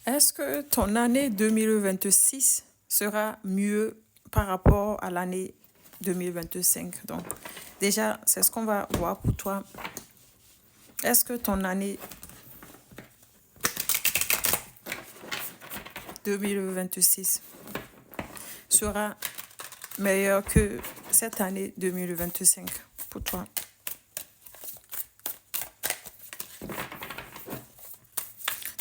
Est-ce que ton année 2026 sera mieux par rapport à l'année 2025? Donc, déjà, c'est ce qu'on va voir pour toi. Est-ce que ton année 2026 sera meilleure que cette année 2025 pour toi?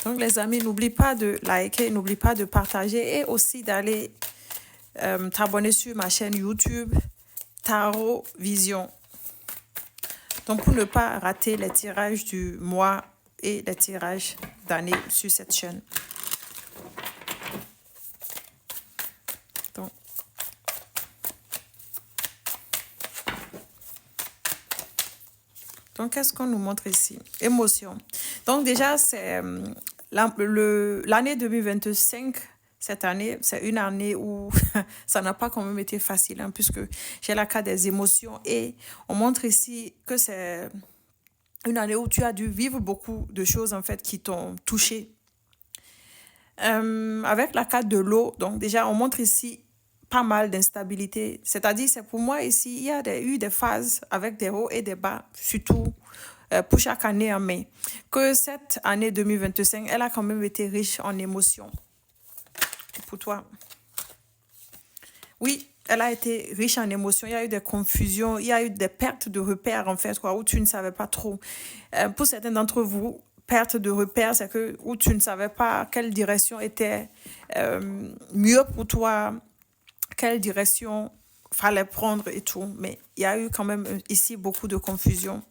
Donc, les amis, n'oublie pas de liker, n'oublie pas de partager et aussi d'aller t'abonner sur ma chaîne YouTube Tarot Vision. Donc, pour ne pas rater les tirages du mois et les tirages d'année sur cette chaîne. Donc, qu'est-ce qu'on nous montre ici? Émotion. Donc, déjà, c'est l'année 2025. Cette année, c'est une année où ça n'a pas quand même été facile, hein, puisque j'ai la carte des émotions et on montre ici que c'est une année où tu as dû vivre beaucoup de choses en fait qui t'ont touché. Avec la carte de l'eau, donc déjà on montre ici pas mal d'instabilité. C'est-à-dire, c'est pour moi ici, il y a eu des phases avec des hauts et des bas, surtout pour chaque année en mai. Que cette année 2025, elle a quand même été riche en émotions. Pour toi. Oui, elle a été riche en émotions. Il y a eu des confusions, il y a eu des pertes de repères, en fait, quoi, où tu ne savais pas trop. Pour certains d'entre vous, perte de repères, c'est que où tu ne savais pas quelle direction était mieux pour toi, quelle direction fallait prendre et tout. Mais il y a eu quand même ici beaucoup de confusion.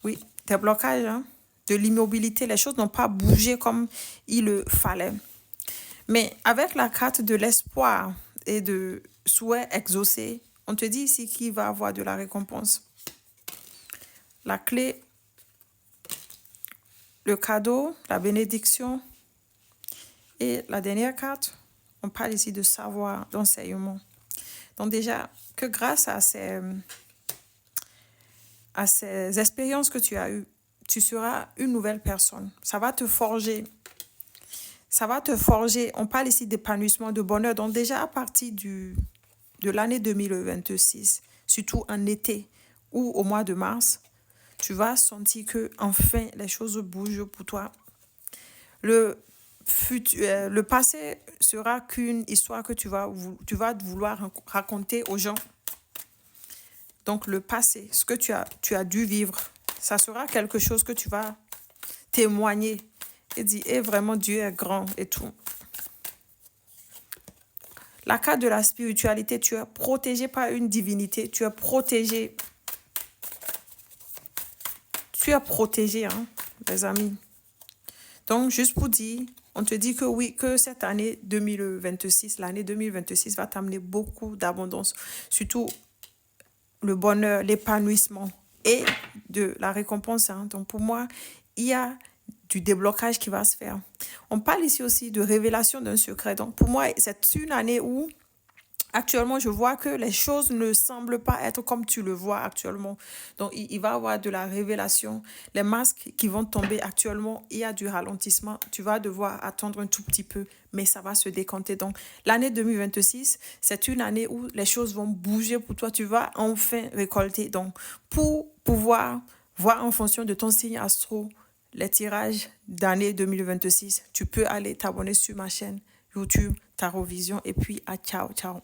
Oui, des blocages, hein, de l'immobilité. Les choses n'ont pas bougé comme il le fallait. Mais avec la carte de l'espoir et de souhait exaucé, on te dit ici qu'il va avoir de la récompense. La clé, le cadeau, la bénédiction. Et la dernière carte, on parle ici de savoir, d'enseignement. Donc déjà, que grâce à ces expériences que tu as eues, tu seras une nouvelle personne. Ça va te forger. Ça va te forger. On parle ici d'épanouissement, de bonheur. Donc déjà, à partir de l'année 2026, surtout en été ou au mois de mars, tu vas sentir que enfin les choses bougent pour toi. Le passé sera qu'une histoire que tu vas vouloir raconter aux gens. Donc le passé, ce que tu as dû vivre, ça sera quelque chose que tu vas témoigner et dire, et vraiment Dieu est grand et tout. La carte de la spiritualité, tu es protégé par une divinité, tu es protégé. Tu es protégé, hein, les amis. Donc, juste pour dire, on te dit que oui, que cette année 2026, l'année 2026 va t'amener beaucoup d'abondance, surtout le bonheur, l'épanouissement et de la récompense. Hein. Donc, pour moi, il y a du déblocage qui va se faire. On parle ici aussi de révélation d'un secret. Donc, pour moi, c'est une année où actuellement, je vois que les choses ne semblent pas être comme tu le vois actuellement. Donc, il va y avoir de la révélation. Les masques qui vont tomber actuellement, il y a du ralentissement. Tu vas devoir attendre un tout petit peu, mais ça va se décanter. Donc, l'année 2026, c'est une année où les choses vont bouger pour toi. Tu vas enfin récolter. Donc, pour pouvoir voir en fonction de ton signe astro les tirages d'année 2026, tu peux aller t'abonner sur ma chaîne YouTube Tarot Vision. Et puis, ciao, ciao.